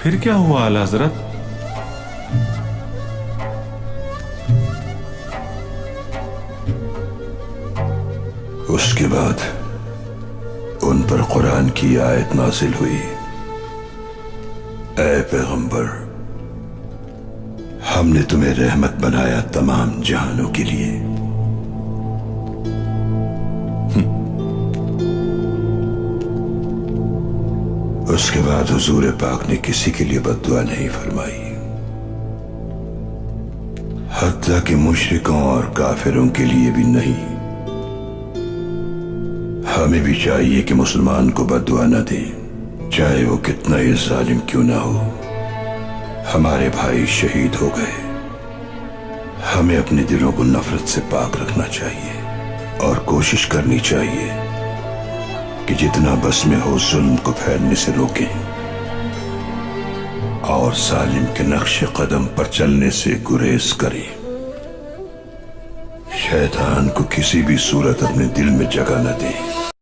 پھر کیا ہوا اعلی حضرت؟ اس کے بعد ان پر قرآن کی آیت نازل ہوئی، اے پیغمبر، ہم نے تمہیں رحمت بنایا تمام جہانوں کے لیے۔ اس کے بعد حضور پاک نے کسی کے لیے بد دعا نہیں فرمائی، حتیٰ کہ مشرکوں اور کافروں کے لیے بھی نہیں۔ ہمیں بھی چاہیے کہ مسلمان کو بد دعا نہ دیں، چاہے وہ کتنا ہی ظالم کیوں نہ ہو۔ ہمارے بھائی شہید ہو گئے، ہمیں اپنے دلوں کو نفرت سے پاک رکھنا چاہیے اور کوشش کرنی چاہیے کہ جتنا بس میں ہو ظلم کو پھیلنے سے روکیں اور ظالم کے نقش قدم پر چلنے سے گریز کریں۔ شیطان کو کسی بھی صورت اپنے دل میں جگہ نہ دیں۔